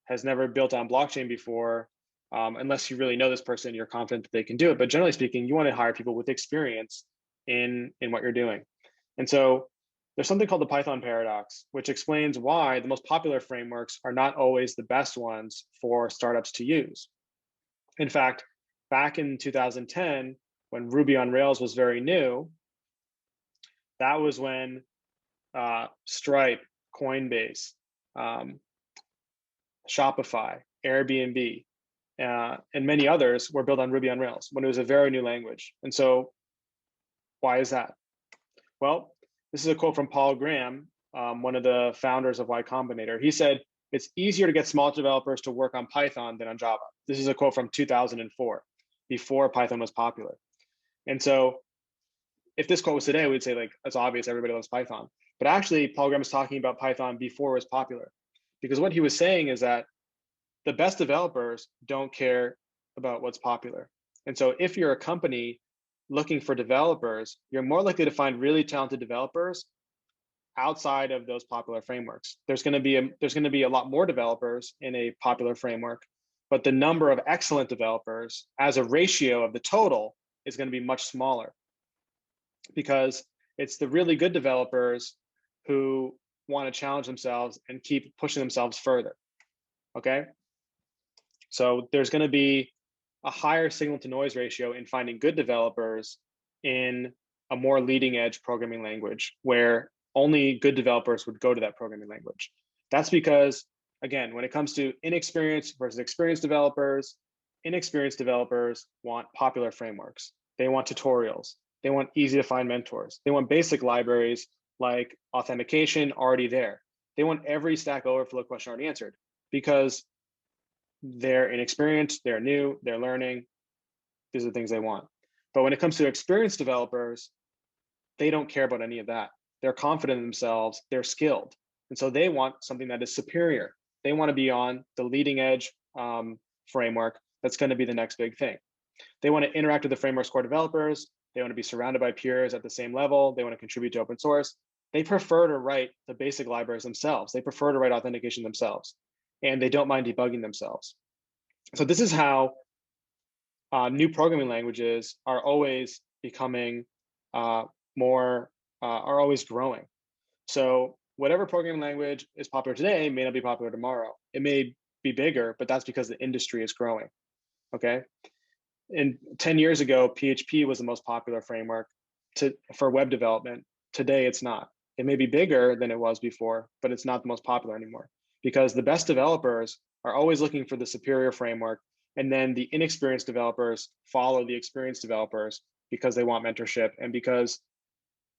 has never built on blockchain before, unless you really know this person, you're confident that they can do it. But generally speaking, you want to hire people with experience in what you're doing. And so there's something called the Python paradox, which explains why the most popular frameworks are not always the best ones for startups to use. In fact, back in 2010, when Ruby on Rails was very new, that was when Stripe, Coinbase, Shopify, Airbnb, and many others were built on Ruby on Rails when it was a very new language. And so why is that? Well, this is a quote from Paul Graham, one of the founders of Y Combinator. He said, "It's easier to get small developers to work on Python than on Java." This is a quote from 2004, before Python was popular. And so if this quote was today, we'd say, like, it's obvious everybody loves Python. But actually, Paul Graham was talking about Python before it was popular, because what he was saying is that the best developers don't care about what's popular. And so if you're a company looking for developers, you're more likely to find really talented developers outside of those popular frameworks. There's going to be a lot more developers in a popular framework, but the number of excellent developers as a ratio of the total is going to be much smaller, because it's the really good developers who want to challenge themselves and keep pushing themselves further. Okay, so there's going to be a higher signal to noise ratio in finding good developers in a more leading edge programming language, where only good developers would go to that programming language. That's because, again, when it comes to inexperienced versus experienced developers, inexperienced developers want popular frameworks. They want tutorials. They want easy to find mentors. They want basic libraries like authentication already there. They want every Stack Overflow question already answered, because they're inexperienced, they're new, they're learning. These are the things they want. But when it comes to experienced developers, they don't care about any of that. They're confident in themselves, they're skilled. And so they want something that is superior. They want to be on the leading edge framework that's going to be the next big thing. They want to interact with the framework's core developers. They want to be surrounded by peers at the same level. They want to contribute to open source. They prefer to write the basic libraries themselves. They prefer to write authentication themselves, and they don't mind debugging themselves. So this is how new programming languages are always becoming are always growing. So whatever programming language is popular today may not be popular tomorrow. It may be bigger, but that's because the industry is growing. Okay. And 10 years ago, PHP was the most popular framework for web development. Today, it's not. It may be bigger than it was before, but it's not the most popular anymore, because the best developers are always looking for the superior framework. And then the inexperienced developers follow the experienced developers because they want mentorship, and because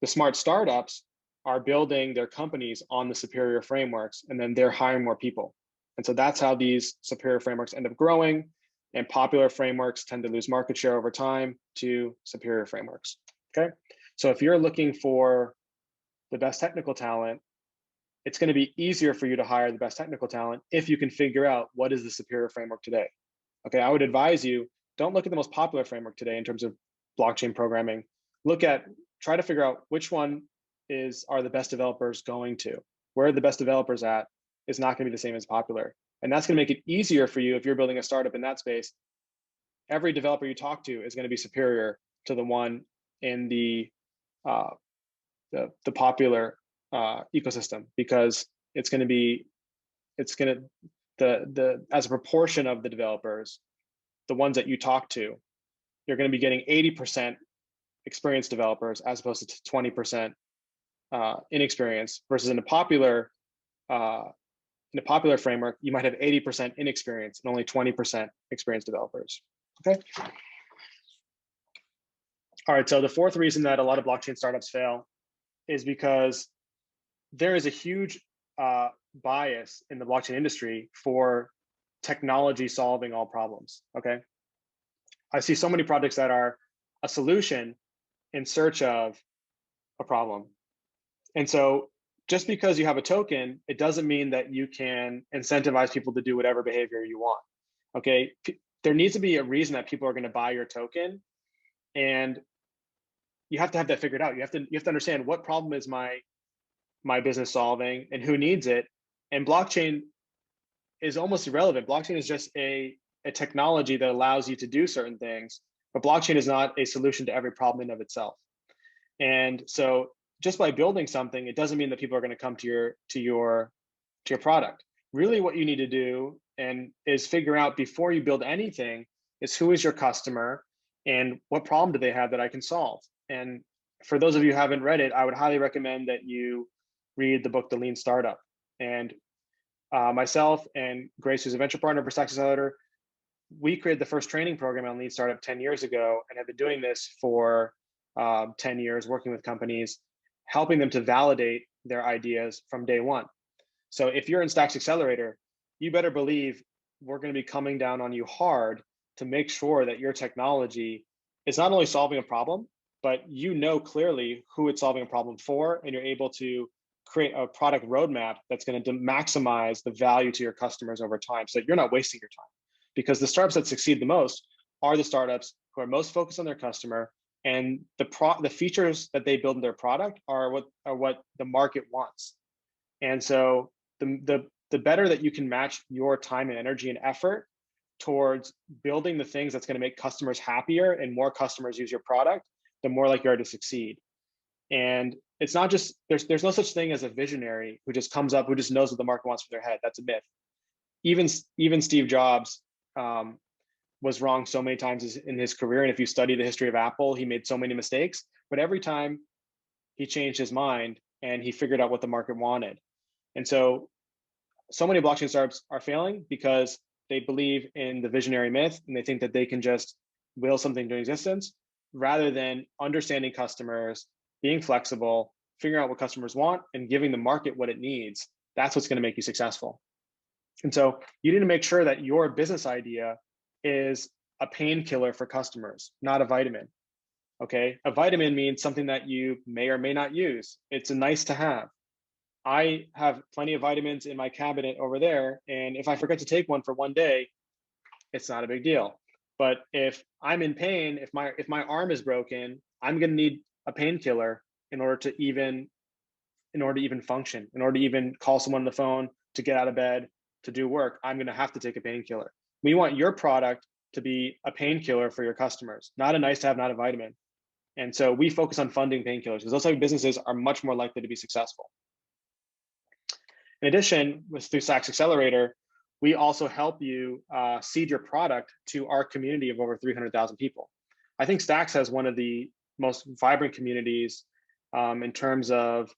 the smart startups are building their companies on the superior frameworks, and then they're hiring more people. And so that's how these superior frameworks end up growing, and popular frameworks tend to lose market share over time to superior frameworks, okay? So if you're looking for the best technical talent, it's going to be easier for you to hire the best technical talent if you can figure out what is the superior framework today. Okay, I would advise you, don't look at the most popular framework today in terms of blockchain programming. Try to figure out which one are the best developers going to. Where the best developers at is not going to be the same as popular. And that's going to make it easier for you if you're building a startup in that space. Every developer you talk to is going to be superior to the one in the popular ecosystem, because it's going to as a proportion of the developers, the ones that you talk to, you're going to be getting 80% experienced developers as opposed to 20% inexperienced, versus in a popular framework, you might have 80% inexperienced and only 20% experienced developers. Okay. All right. So the fourth reason that a lot of blockchain startups fail is because there is a huge bias in the blockchain industry for technology solving all problems. Okay. I see so many projects that are a solution in search of a problem. And so just because you have a token, it doesn't mean that you can incentivize people to do whatever behavior you want. Okay. There needs to be a reason that people are going to buy your token, and you have to have that figured out. You have to understand what problem is my business solving and who needs it. And blockchain is almost irrelevant. Blockchain is just a technology that allows you to do certain things, but blockchain is not a solution to every problem in of itself. And so just by building something, it doesn't mean that people are going to come to your product. Really what you need to do is figure out before you build anything is who is your customer and what problem do they have that I can solve. And for those of you who haven't read it, I would highly recommend that you read the book, The Lean Startup. And myself and Grace, who's a venture partner for Stacks Accelerator, we created the first training program on Lean Startup 10 years ago and have been doing this for 10 years, working with companies, helping them to validate their ideas from day one. So if you're in Stacks Accelerator, you better believe we're going to be coming down on you hard to make sure that your technology is not only solving a problem, but you know clearly who it's solving a problem for, and you're able to create a product roadmap that's going to maximize the value to your customers over time, so that you're not wasting your time. Because the startups that succeed the most are the startups who are most focused on their customer, and the features that they build in their product are what the market wants. And so the better that you can match your time and energy and effort towards building the things that's going to make customers happier and more customers use your product, the more likely you are to succeed. And it's not just, there's no such thing as a visionary who just comes up, who just knows what the market wants for their head. That's a myth. Even Steve Jobs was wrong so many times in his career. And if you study the history of Apple, he made so many mistakes, but every time he changed his mind and he figured out what the market wanted. And so many blockchain startups are failing because they believe in the visionary myth and they think that they can just will something into existence, rather than understanding customers, being flexible, figuring out what customers want, and giving the market what it needs. That's what's going to make you successful. And so you need to make sure that your business idea is a painkiller for customers, not a vitamin. Okay, a vitamin means something that you may or may not use. It's a nice to have. I have plenty of vitamins in my cabinet over there, and if I forget to take one for one day, it's not a big deal. But if I'm in pain, if my arm is broken, I'm going to need a painkiller in order to even function, in order to even call someone on the phone, to get out of bed, to do work. I'm going to have to take a painkiller. We want your product to be a painkiller for your customers, not a nice to have, not a vitamin. And so we focus on funding painkillers because those type of businesses are much more likely to be successful. In addition, through Stacks Accelerator, we also help you seed your product to our community of over 300,000 people. I think Stacks has one of the most vibrant communities in terms of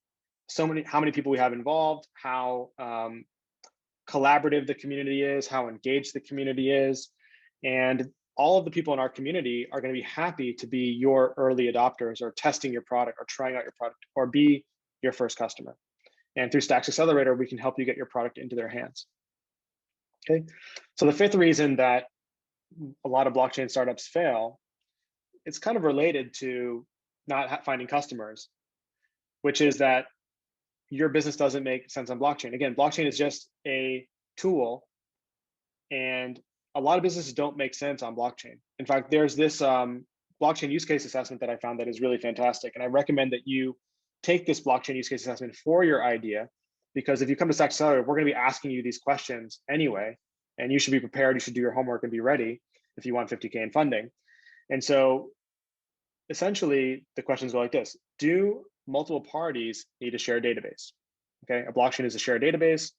how many people we have involved, how collaborative the community is, how engaged the community is. And all of the people in our community are going to be happy to be your early adopters, or testing your product, or trying out your product, or be your first customer. And through Stacks Accelerator, we can help you get your product into their hands. Okay, so the fifth reason that a lot of blockchain startups fail, it's kind of related to not finding customers, which is that your business doesn't make sense on blockchain. Again, blockchain is just a tool, and a lot of businesses don't make sense on blockchain. In fact, there's this blockchain use case assessment that I found that is really fantastic. And I recommend that you take this blockchain use case assessment for your idea, because if you come to Stacks Accelerator, we're going to be asking you these questions anyway, and you should be prepared. You should do your homework and be ready if you want 50K in funding. And so essentially the questions go like this: do multiple parties need a shared database? Okay, a blockchain is a shared database.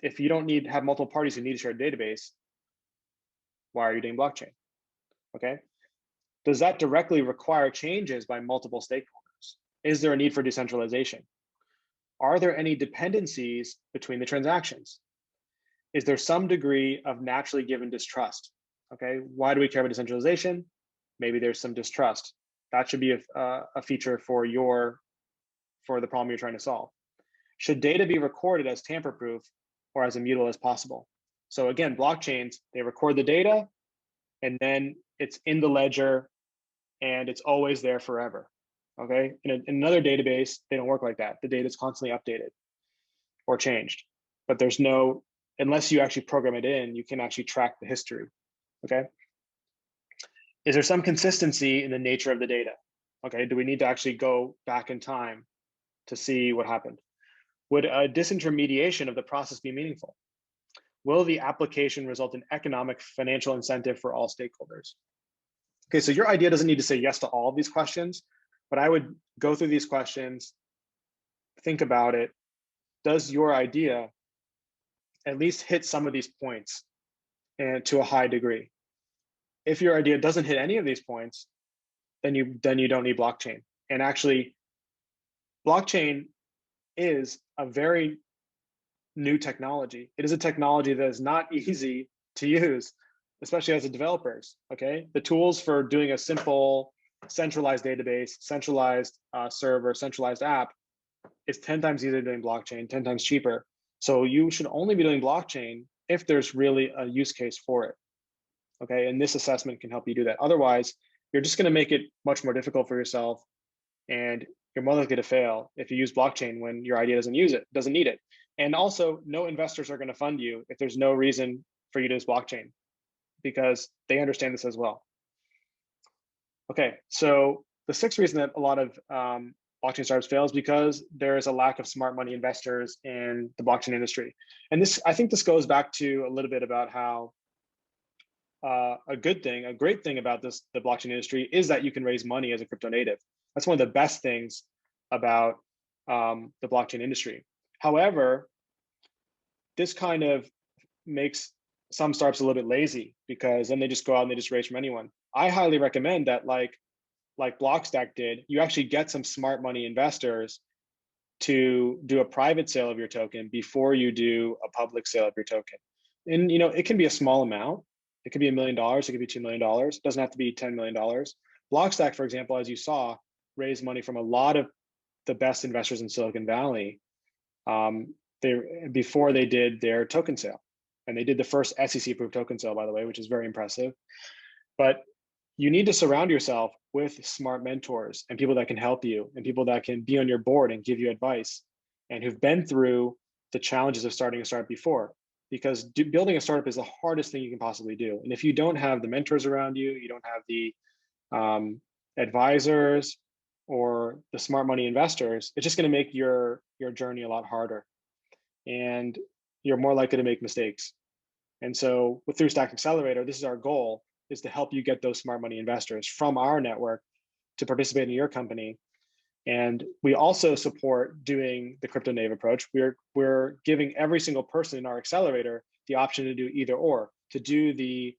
If you don't have multiple parties who need a shared database, why are you doing blockchain? Okay, does that directly require changes by multiple stakeholders? Is there a need for decentralization? Are there any dependencies between the transactions? Is there some degree of naturally given distrust? Okay, why do we care about decentralization? Maybe there's some distrust. That should be a feature for the problem you're trying to solve. Should data be recorded as tamper-proof or as immutable as possible? So again, blockchains, they record the data and then it's in the ledger and it's always there forever. Okay, in another database, they don't work like that. The data is constantly updated or changed, but there's no, unless you actually program it in, you can actually track the history. Okay, is there some consistency in the nature of the data? Okay, do we need to actually go back in time to see what happened? Would a disintermediation of the process be meaningful? Will the application result in economic, financial incentive for all stakeholders? Okay, so your idea doesn't need to say yes to all of these questions, but I would go through these questions, think about it. Does your idea at least hit some of these points and to a high degree? If your idea doesn't hit any of these points, then you don't need blockchain. And actually, blockchain is a very new technology. It is a technology that is not easy to use, especially as a developers. Okay, the tools for doing a simple centralized database, centralized server, centralized app is 10 times easier than doing blockchain, 10 times cheaper. So you should only be doing blockchain if there's really a use case for it. Okay, and this assessment can help you do that. Otherwise, you're just going to make it much more difficult for yourself, and you're more likely to fail if you use blockchain when your idea doesn't need it. And also, no investors are going to fund you if there's no reason for you to use blockchain, because they understand this as well. Okay, so the sixth reason that a lot of blockchain startups fail is because there is a lack of smart money investors in the blockchain industry. And this, I think this goes back to a little bit about how a great thing about the blockchain industry is that you can raise money as a crypto native. That's one of the best things about the blockchain industry. However, this kind of makes some startups a little bit lazy, because then they just go out and they just raise from anyone. I highly recommend that, like Blockstack did, you actually get some smart money investors to do a private sale of your token before you do a public sale of your token. And it can be a small amount. It could be $1 million. It could be $2 million. It doesn't have to be $10 million. Blockstack, for example, as you saw, raised money from a lot of the best investors in Silicon Valley before they did their token sale. And they did the first SEC-approved token sale, by the way, which is very impressive. But you need to surround yourself with smart mentors and people that can help you, and people that can be on your board and give you advice, and who've been through the challenges of starting a startup before. Because building a startup is the hardest thing you can possibly do. And if you don't have the mentors around you, you don't have the advisors or the smart money investors, it's just going to make your journey a lot harder, and you're more likely to make mistakes. And so through Stacks Accelerator, this is our goal, is to help you get those smart money investors from our network to participate in your company. And we also support doing the crypto native approach. We're giving every single person in our accelerator the option to do either or, to do the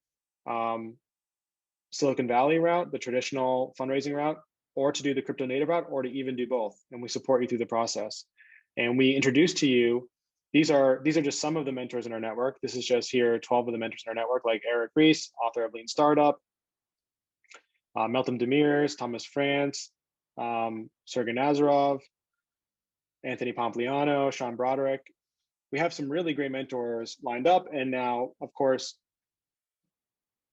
Silicon Valley route, the traditional fundraising route, or to do the crypto native route, or to even do both. And we support you through the process. And we introduce to you, these are just some of the mentors in our network. This is just here 12 of the mentors in our network, like Eric Ries, author of Lean Startup, Meltem Demirs, Thomas France, Sergey Nazarov, Anthony Pompliano, Sean Broderick. We have some really great mentors lined up. And now, of course,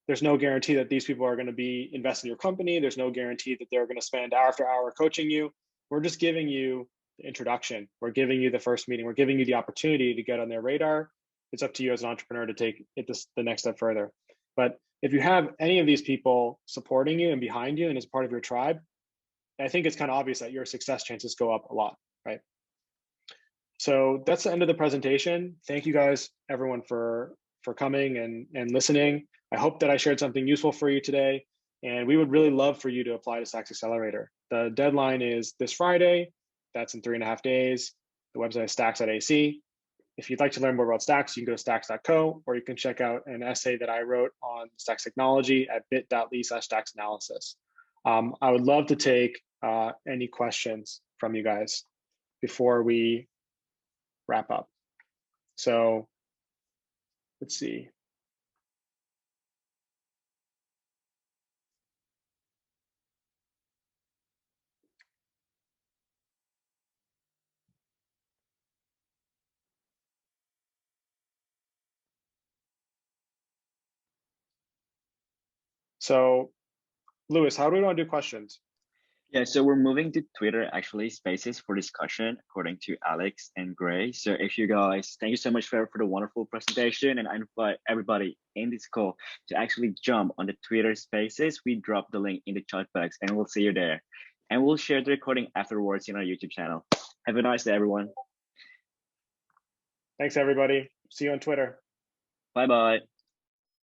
there's no guarantee that these people are going to be invested in your company. There's no guarantee that they're going to spend hour after hour coaching you. We're just giving you the introduction. We're giving you the first meeting. We're giving you the opportunity to get on their radar. It's up to you as an entrepreneur to take it the next step further. But if you have any of these people supporting you and behind you and as part of your tribe, I think it's kind of obvious that your success chances go up a lot, right? So that's the end of the presentation. Thank you guys, everyone, for coming and listening. I hope that I shared something useful for you today. And we would really love for you to apply to Stacks Accelerator. The deadline is this Friday. That's in 3.5 days. The website is stacks.ac. If you'd like to learn more about Stacks, you can go to stacks.co, or you can check out an essay that I wrote on Stacks technology at bit.ly/stacksanalysis. I would love to take any questions from you guys before we wrap up. So let's see. So Lewis, how do we want to do questions? Yeah, so we're moving to Twitter, actually, spaces for discussion, according to Alex and Gray. So if you guys, thank you so much for the wonderful presentation. And I invite everybody in this call to actually jump on the Twitter spaces. We drop the link in the chat box and we'll see you there. And we'll share the recording afterwards in our YouTube channel. Have a nice day, everyone. Thanks, everybody. See you on Twitter. Bye-bye.